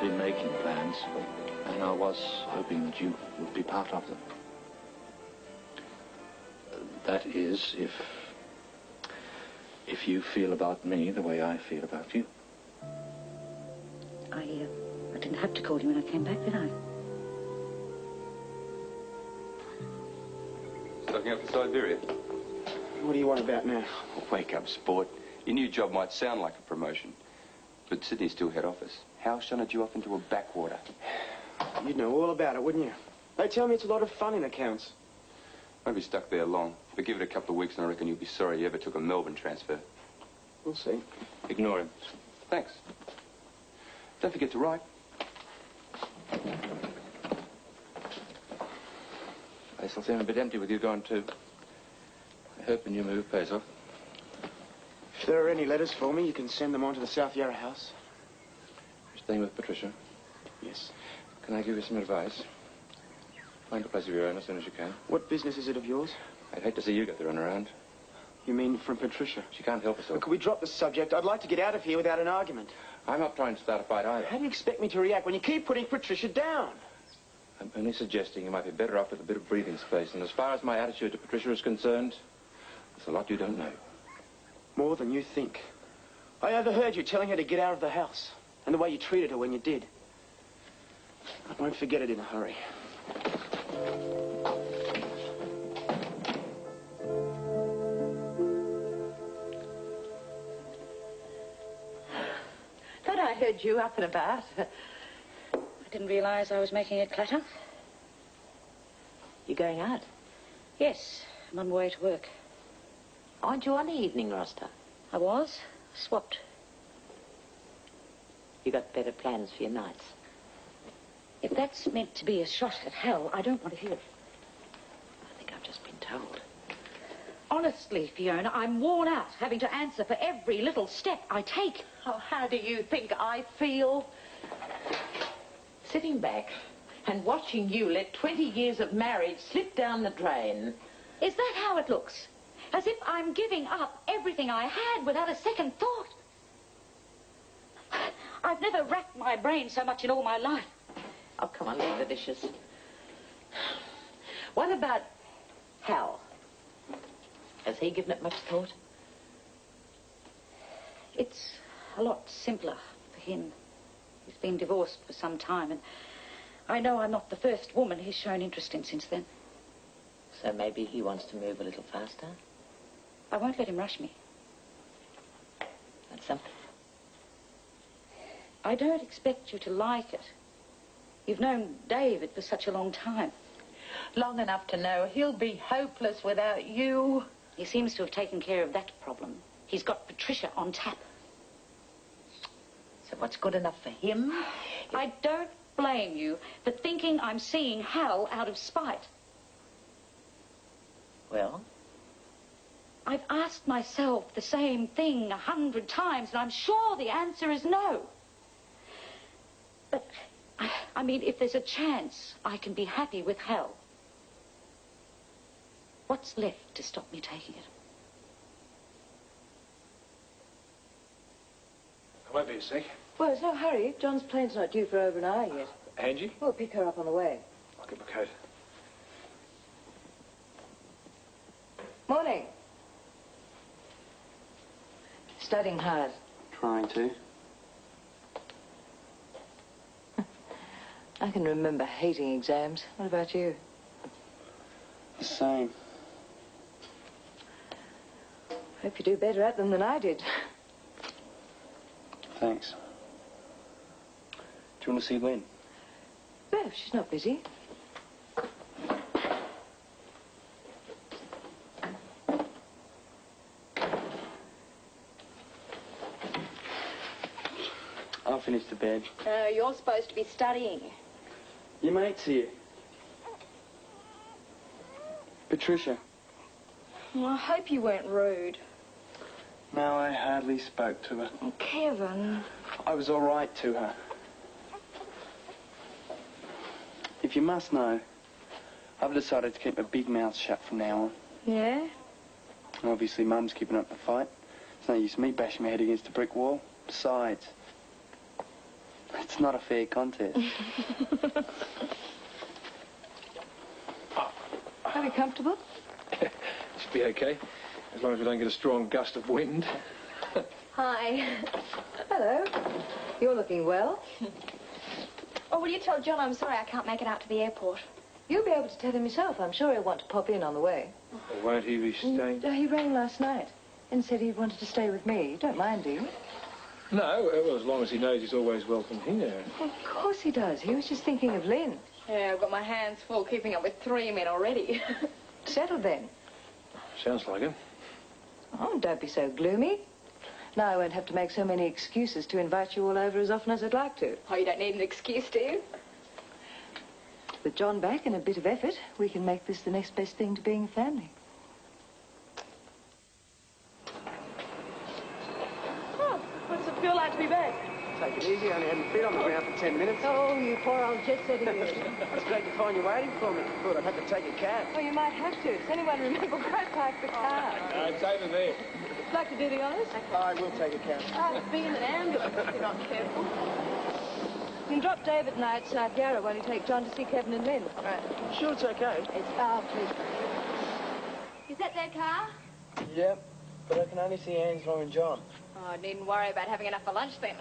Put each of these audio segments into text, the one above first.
been making plans, and I was hoping that you would be part of them. That is, if you feel about me the way I feel about you. I didn't have to call you when I came back, did I? Stocking up for Siberia. What do you want about now? Oh, wake up, sport. Your new job might sound like a promotion, but Sydney's still head office. Hal shunted you off into a backwater. You'd know all about it, wouldn't you? They tell me it's a lot of fun in accounts. Won't be stuck there long, but give it a couple of weeks and I reckon you'll be sorry you ever took a Melbourne transfer. We'll see. Ignore him. Thanks. Don't forget to write. Place will seem a bit empty with you gone too. I hope the new move pays off. If there are any letters for me, you can send them on to the South Yarra house. You're staying with Patricia? Yes. Can I give you some advice? Find a place of your own as soon as you can. What business is it of yours? I'd hate to see you get the runaround. You mean from Patricia? She can't help herself. But could we drop the subject? I'd like to get out of here without an argument. I'm not trying to start a fight either. How do you expect me to react when you keep putting Patricia down? I'm only suggesting you might be better off with a bit of breathing space. And as far as my attitude to Patricia is concerned, there's a lot you don't know. More than you think. I overheard you telling her to get out of the house. And the way you treated her when you did. I won't forget it in a hurry. Thought I heard you up and about. I didn't realize I was making a clatter. You going out? Yes, I'm on my way to work. Aren't you on the evening roster? I was. Swapped. You got better plans for your nights? If that's meant to be a shot at hell, I don't want to hear it. I think I've just been told. Honestly, Fiona, I'm worn out having to answer for every little step I take. Oh, how do you think I feel? Sitting back and watching you let 20 years of marriage slip down the drain. Is that how it looks? As if I'm giving up everything I had without a second thought. I've never racked my brain so much in all my life. Oh, come on, leave the dishes. What about Hal? Has he given it much thought? It's a lot simpler for him. He's been divorced for some time, and I know I'm not the first woman he's shown interest in since then. So maybe he wants to move a little faster? I won't let him rush me. That's something. I don't expect you to like it. You've known David for such a long time. Long enough to know he'll be hopeless without you. He seems to have taken care of that problem. He's got Patricia on tap. So what's good enough for him? I don't blame you for thinking I'm seeing Hal out of spite. Well? I've asked myself the same thing 100 times, and I'm sure the answer is no. But, I mean, if there's a chance I can be happy with Hal, what's left to stop me taking it? I won't be a sec. Well, there's no hurry. John's plane's not due for over an hour yet. Angie? We'll pick her up on the way. I'll get my coat. Morning. Studying hard. Trying to. I can remember hating exams. What about you? The same. Hope you do better at them than I did. Thanks. Do you want to see Lynn? Well, she's not busy. I'll finish the bed. You're supposed to be studying. Your mate's here. Patricia. Well, I hope you weren't rude. No, I hardly spoke to her. Oh, Kevin. I was all right to her. If you must know, I've decided to keep my big mouth shut from now on. Yeah? Obviously, Mum's keeping up the fight. It's no use me bashing my head against a brick wall. Besides, It's not a fair contest. Are you comfortable? Should be okay, as long as we don't get a strong gust of wind. Hi. Hello. You're looking well. Oh, will you tell John I'm sorry I can't make it out to the airport? You'll be able to tell him yourself. I'm sure he'll want to pop in on the way. Or won't he be staying? He rang last night and said he wanted to stay with me. You don't mind, do you? No, well, as long as he knows he's always welcome here. Well, of course he does. He was just thinking of Lynn. Yeah, I've got my hands full keeping up with 3 men already. Settled then. Sounds like him. Oh, don't be so gloomy. Now I won't have to make so many excuses to invite you all over as often as I'd like to. Oh, you don't need an excuse, do you? With John back and a bit of effort, we can make this the next best thing to being a family. Oh, what's it feel like to be back? Take it easy. I only had my feet on the ground for 10 minutes. Oh, you poor old jet-setting you. It's great to find you waiting for me. Thought I'd have to take a cab. Oh, you might have to. Does anyone remember where I parked the car? It's over there. Like to do the honours? I will take a cab. I've been in an ambulance if you're not careful. You can drop David and I at South Yarra while you take John to see Kevin and Lynn. Right. Sure it's okay? It's our pleasure. Is that their car? Yep, but I can only see Angela and John. Oh, needn't worry about having enough for lunch then.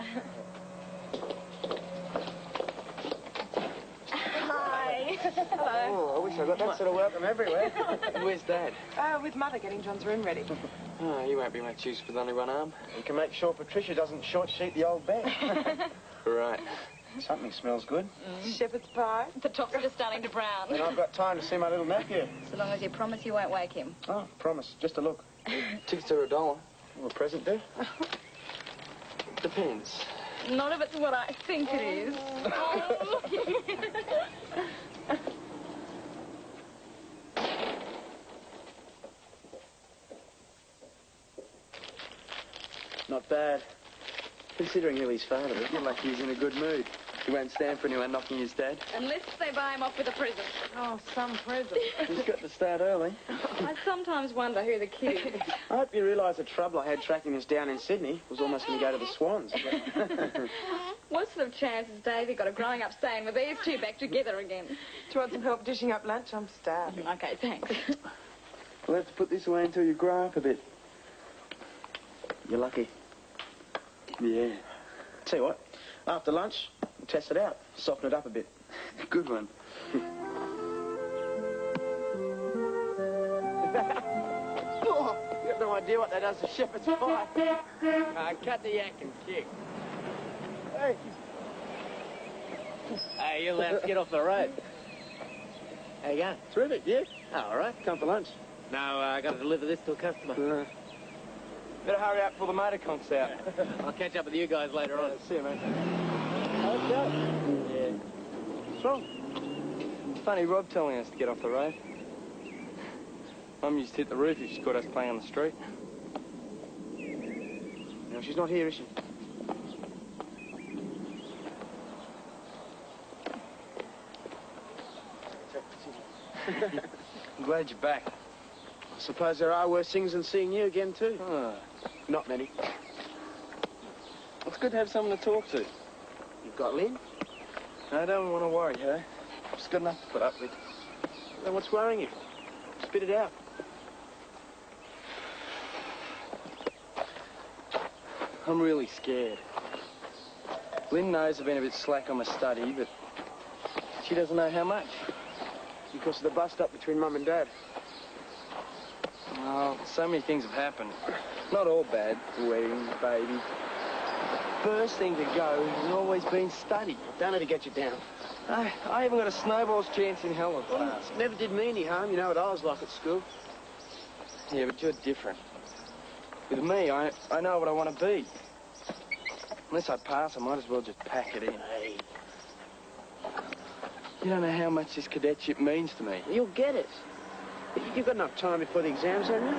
Hi. Hello. Oh, I wish I got that sort of welcome everywhere. Where's Dad? With Mother getting John's room ready. Oh, you won't be much use with only one arm. You can make sure Patricia doesn't short-sheet the old bed. Right. Something smells good. Shepherd's pie. The tops are starting to brown. And I've got time to see my little nephew. So long as you promise you won't wake him. Oh, promise. Just a look. Tickets are $1. Will a present do? Depends. Not if it's what I think it is. Not bad. Considering who his father is, you're lucky he's in a good mood. He won't stand for anyone knocking his dad. Unless they buy him off with a present. Oh, some present. He's got to start early. I sometimes wonder who the kid is. I hope you realise the trouble I had tracking this down in Sydney was almost going to go to the Swans. What sort of chance has Davey got of growing up staying with these two back together again? Do you want some help dishing up lunch? I'm starving. Okay, thanks. We'll have to put this away until you grow up a bit. You're lucky. Yeah. Tell you what, after lunch, we'll test it out. Soften it up a bit. Good one. Oh, you have no idea what that does to shepherd's pie. Cut the yak and kick. Hey. Hey, you're allowed to get off the road. How you going? Terrific, yeah? Oh, all right. Come for lunch. No, I got to deliver this to a customer. Better hurry up before the motor conks out. I'll catch up with you guys later on. See you, mate. Yeah. What's wrong? Funny, Rob telling us to get off the road. Mum used to hit the roof if she caught us playing on the street. No, she's not here, is she? I'm glad you're back. I suppose there are worse things than seeing you again, too. Not many. It's good to have someone to talk to. You've got Lynn? I don't want to worry her. She's got enough to put up with. Then what's worrying you? Spit it out. I'm really scared. Lynn knows I've been a bit slack on my study, but she doesn't know how much. Because of the bust-up between Mum and Dad. Oh, so many things have happened. Not all bad. The wedding, the baby. First thing to go has always been study. Don't let it get you down. I haven't got a snowball's chance in hell of class. Never did me any harm. You know what I was like at school. Yeah, but you're different. With me, I know what I want to be. Unless I pass, I might as well just pack it in. Hey, You don't know how much this cadetship means to me. you'll get it. You've got enough time before the exams, haven't you?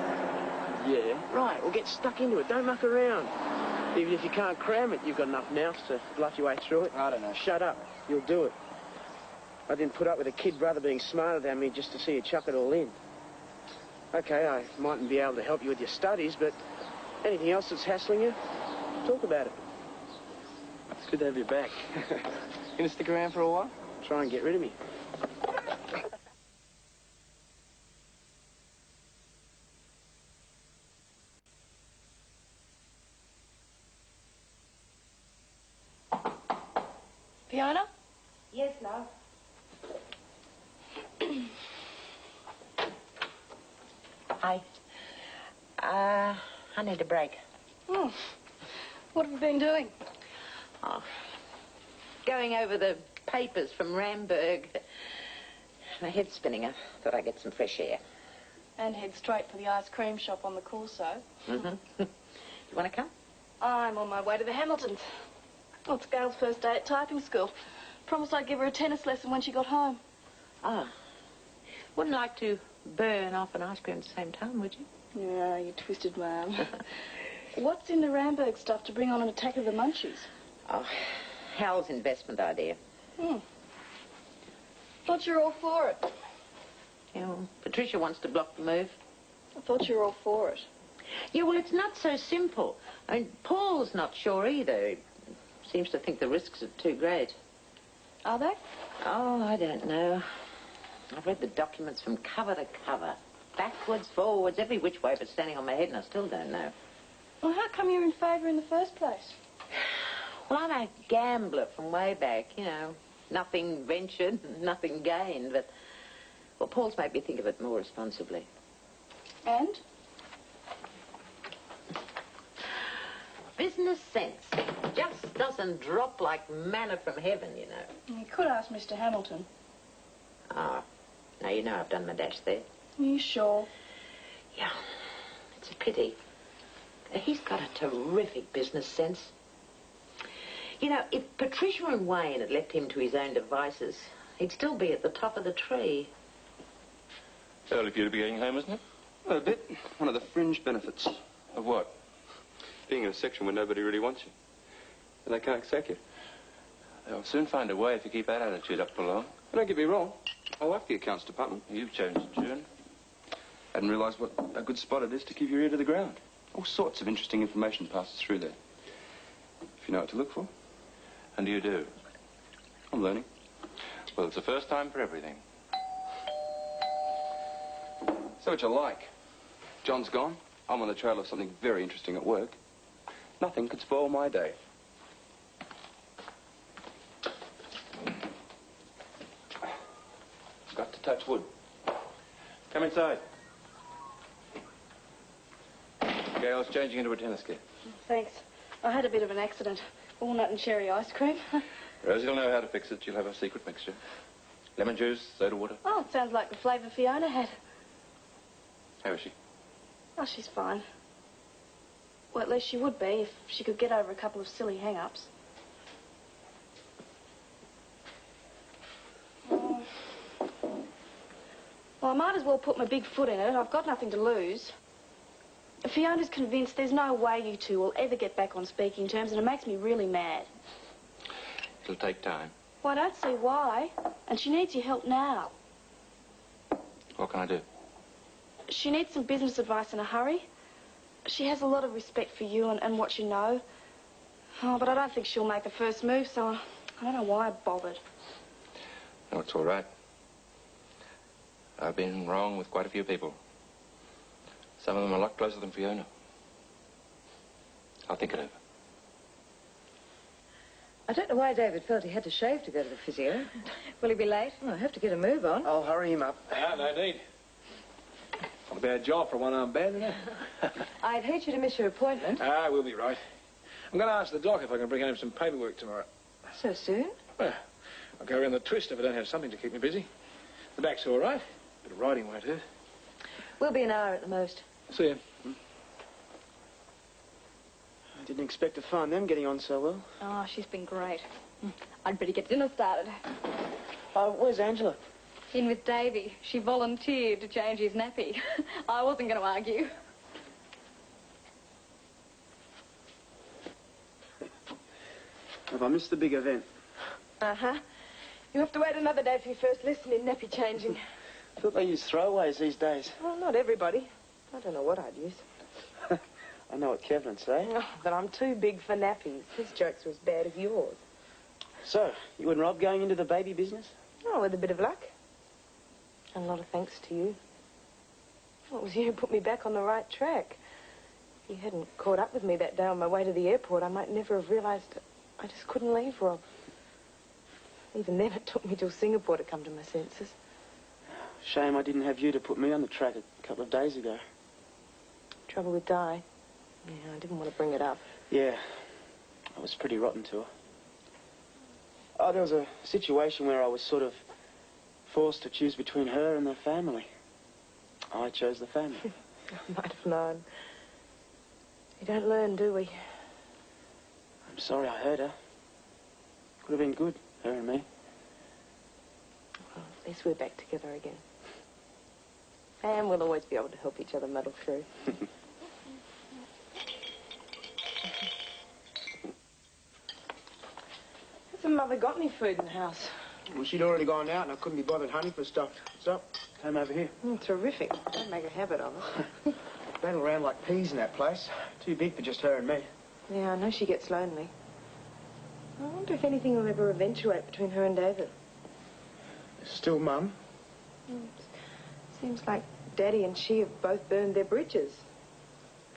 Yeah. Right, well, get stuck into it. Don't muck around. Even if you can't cram it, you've got enough nous to bluff your way through it. I don't know. Shut up. You'll do it. I didn't put up with a kid brother being smarter than me just to see you chuck it all in. Okay, I mightn't be able to help you with your studies, but anything else that's hassling you, talk about it. Good to have you back. Gonna stick around for a while? Try and get rid of me. Fiona? Yes, love. I need a break. Oh. What have you been doing? Oh, going over the papers from Ramberg. My head's spinning. I thought I'd get some fresh air. And head straight for the ice cream shop on the Corso. Mm-hmm. You want to come? I'm on my way to the Hamiltons. Well, it's Gail's first day at typing school. Promised I'd give her a tennis lesson when she got home. Oh. Wouldn't like to burn off an ice cream at the same time, would you? Yeah, you twisted man. What's in the Ramberg stuff to bring on an attack of the munchies? Oh, Hal's investment idea. Thought you were all for it. You know, Patricia wants to block the move. I thought you were all for it. Yeah, well, it's not so simple. I mean, Paul's not sure either. He seems to think the risks are too great. Are they? Oh, I don't know. I've read the documents from cover to cover. Backwards, forwards, every which way but standing on my head, and I still don't know. Well, how come you're in favour in the first place? Well, I'm a gambler from way back, you know. Nothing ventured, nothing gained, but... Well, Paul's made me think of it more responsibly. And? Business sense just doesn't drop like manna from heaven, you know. You could ask Mr. Hamilton. Ah, now you know I've done my dash there. Are you sure? Yeah, it's a pity. He's got a terrific business sense. You know, if Patricia and Wayne had left him to his own devices, he'd still be at the top of the tree. Early for you to be getting home, isn't it? Well, a bit. One of the fringe benefits. Of what? Being in a section where nobody really wants you. And they can't sack you. They'll soon find a way if you keep that attitude up for long. But don't get me wrong. I like the accounts department. You've chosen to, June. Hadn't realised what a good spot it is to keep your ear to the ground. All sorts of interesting information passes through there. If you know what to look for. And you do? I'm learning. Well, it's the first time for everything. So what you like? John's gone. I'm on the trail of something very interesting at work. Nothing could spoil my day. Got to touch wood. Come inside. Gail's changing into a tennis kit. Thanks. I had a bit of an accident. Walnut and cherry ice cream. Rosie will know how to fix it. She'll have a secret mixture. Lemon juice, soda water. Oh, it sounds like the flavour Fiona had. How is she? Oh, she's fine. Well, at least she would be if she could get over a couple of silly hang-ups. Well, I might as well put my big foot in it. I've got nothing to lose. Fiona's convinced there's no way you two will ever get back on speaking terms, and it makes me really mad. It'll take time. Well, I don't see why. And she needs your help now. What can I do? She needs some business advice in a hurry. She has a lot of respect for you and what you know. Oh, but I don't think she'll make the first move, so I don't know why I bothered. No, it's all right. I've been wrong with quite a few people. Some of them are a lot closer than Fiona. I'll think it over. I don't know why David felt he had to shave to go to the physio. Will he be late? Well, I have to get a move on. I'll hurry him up. No need. Not a bad job for a one-armed band, isn't it? I'd hate you to miss your appointment. We'll be right. I'm going to ask the doc if I can bring home some paperwork tomorrow. So soon? Well, I'll go around the twist if I don't have something to keep me busy. The back's all right. Bit of riding won't hurt. We'll be an hour at the most. See you. I didn't expect to find them getting on so well. Oh, she's been great. I'd better get dinner started. Oh, where's Angela? In with Davy. She volunteered to change his nappy. I wasn't going to argue. Have I missed the big event? Uh-huh. You have to wait another day for your first lesson in nappy changing. I thought they use throwaways these days. Well, not everybody. I don't know what I'd use. I know what Kevlin'd say. Oh, that I'm too big for nappies. His jokes are as bad as yours. So, you and Rob going into the baby business? Oh, with a bit of luck. And a lot of thanks to you. Well, it was you who put me back on the right track. If you hadn't caught up with me that day on my way to the airport, I might never have realised I just couldn't leave Rob. Even then, it took me till Singapore to come to my senses. Shame I didn't have you to put me on the track a couple of days ago. Trouble with Di. Yeah, I didn't want to bring it up. Yeah, I was pretty rotten to her. Oh, there was a situation where I was sort of forced to choose between her and the family. I chose the family. I might have known. We don't learn, do we? I'm sorry I hurt her. Could have been good, her and me. Well, at least we're back together again. And we'll always be able to help each other muddle through. Hasn't Mother got any food in the house? Well, she'd already gone out and I couldn't be bothered hunting for stuff. So, came over here. Terrific. Don't make a habit of it. Rattle around like peas in that place. Too big for just her and me. Yeah, I know she gets lonely. I wonder if anything will ever eventuate between her and David. Still Mum? Seems like Daddy and she have both burned their bridges.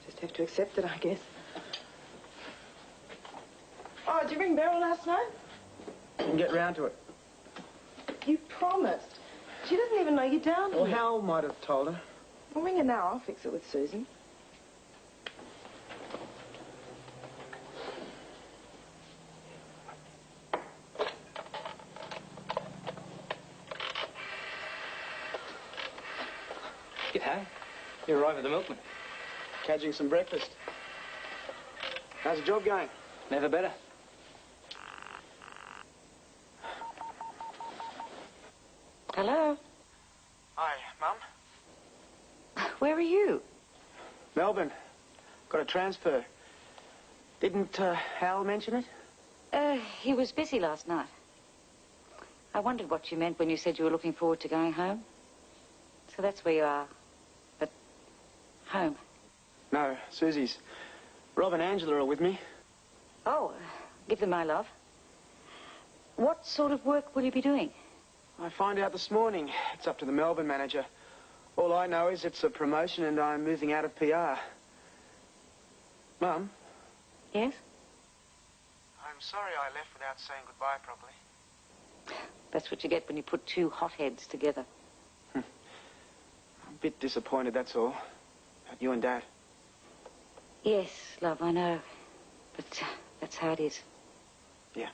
Just have to accept it, I guess. Oh, did you ring Beryl last night? Didn't get round to it. You promised. She doesn't even know you're down here. Well, Hal might have told her. Well, ring her now. I'll fix it with Susan. G'day. You arrived with the milkman. Catching some breakfast. How's the job going? Never better. Hello? Hi, Mum. Where are you? Melbourne. Got a transfer. Didn't Hal mention it? He was busy last night. I wondered what you meant when you said you were looking forward to going home. So that's where you are. But home. No, Susie's. Rob and Angela are with me. Oh, give them my love. What sort of work will you be doing? I find out this morning. It's up to the Melbourne manager. All I know is it's a promotion and I'm moving out of PR. Mum? Yes? I'm sorry I left without saying goodbye properly. That's what you get when you put two hotheads together. I'm a bit disappointed, that's all. At you and Dad. Yes, love, I know. But that's how it is. Yeah.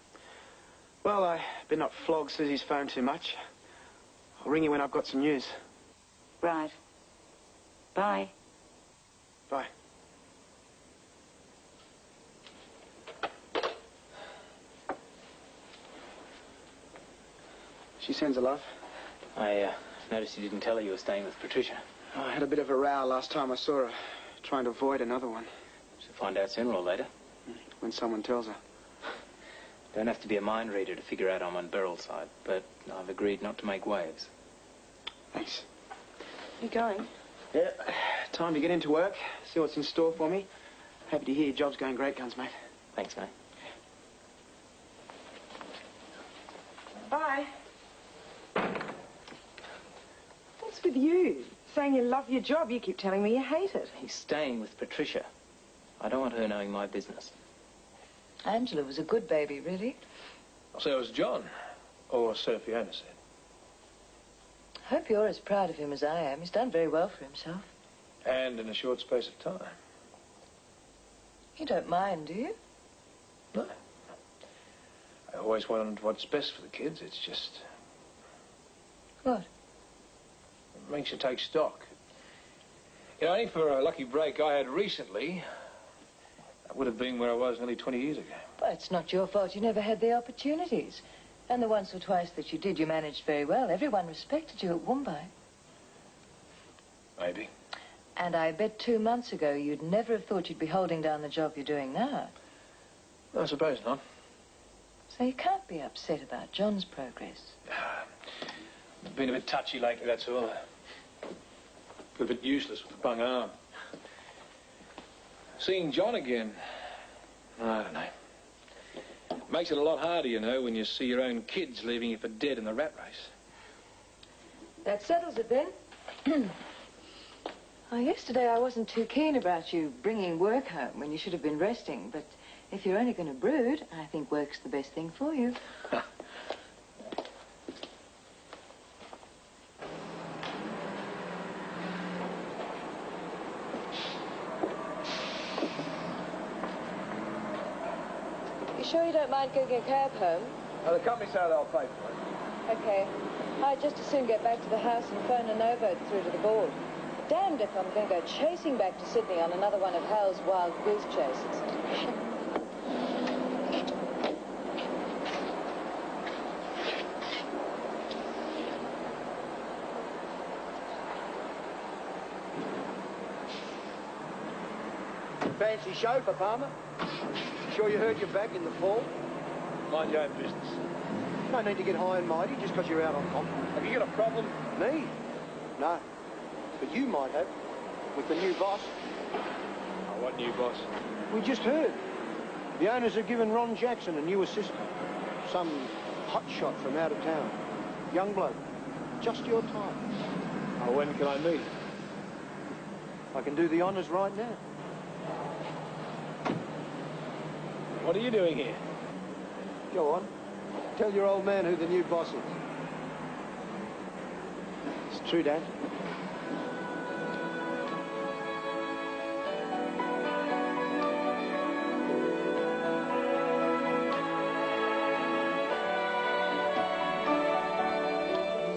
Well, I better not flog Susie's phone too much. I'll ring you when I've got some news. Right. Bye. Bye. She sends her love. I noticed you didn't tell her you were staying with Patricia. I had a bit of a row last time I saw her, trying to avoid another one. She'll find out sooner or later. When someone tells her. Don't have to be a mind reader to figure out I'm on Beryl's side, but I've agreed not to make waves. Thanks. You going? Yeah, time to get into work, see what's in store for me. Happy to hear your job's going great guns, mate. Thanks, mate. Bye. What's with you? Saying you love your job, you keep telling me you hate it. He's staying with Patricia. I don't want her knowing my business. Angela was a good baby, really. So was John. Or so Fiona said. Hope you're as proud of him as I am. He's done very well for himself. And in a short space of time. You don't mind, do you? No. I always wanted what's best for the kids. It's just... What? It makes you take stock. You know, only for a lucky break I had recently, I would have been where I was nearly 20 years ago. Well, it's not your fault. You never had the opportunities. And the once or twice that you did, you managed very well. Everyone respected you at Woombye. Maybe. And I bet 2 months ago you'd never have thought you'd be holding down the job you're doing now. I suppose not. So you can't be upset about John's progress. I've been a bit touchy lately, that's all. Feel a bit useless with a bung arm. Seeing John again. I don't know. Makes it a lot harder, you know, when you see your own kids leaving you for dead in the rat race. That settles it then. Yesterday I wasn't too keen about you bringing work home when you should have been resting, but if you're only going to brood, I think work's the best thing for you. You sure you don't mind getting a cab home? Well, the company said they'll pay for it. Okay. I'd just as soon get back to the house and phone a no-vote through to the board. Damned if I'm going to go chasing back to Sydney on another one of Hal's wild goose chases. Fancy show for Palmer? Sure you heard you're back in the fall? Mind your own business. No need to get high and mighty just because you're out on comp. Have you got a problem? Me? No. But you might have. With the new boss. Oh, what new boss? We just heard. The owners have given Ron Jackson a new assistant. Some hotshot from out of town. Young bloke. Just your type. Oh, when can I meet? I can do the honours right now. What are you doing here? Go on. Tell your old man who the new boss is. It's true, Dad.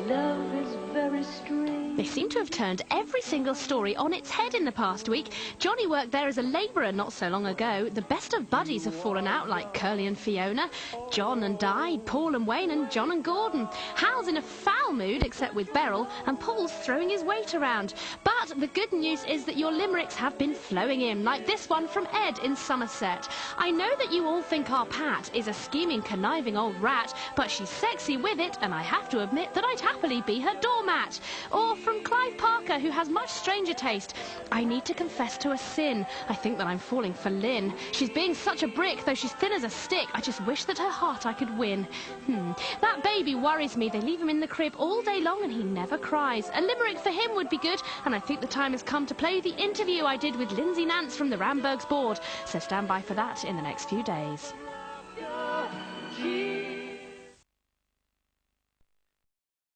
Love is very strange. They seem to have turned every single story on its head in the past week. Johnny worked there as a labourer not so long ago. The best of buddies have fallen out, like Curly and Fiona. John and Di, Paul and Wayne, and John and Gordon. Hal's in a foul mood, except with Beryl, and Paul's throwing his weight around. But the good news is that your limericks have been flowing in, like this one from Ed in Somerset. I know that you all think our Pat is a scheming, conniving old rat, but she's sexy with it, and I have to admit that I'd happily be her doormat. Or from Clive Parker, who has much stranger taste. I need to confess to a sin. I think that I'm falling for Lynn. She's being such a brick, though she's thin as a stick. I just wish that her heart I could win. That baby worries me. They leave him in the crib all day long and he never cries. A limerick for him would be good, and I think the time has come to play the interview I did with Lindsay Nance from the Ramberg's board. So stand by for that in the next few days.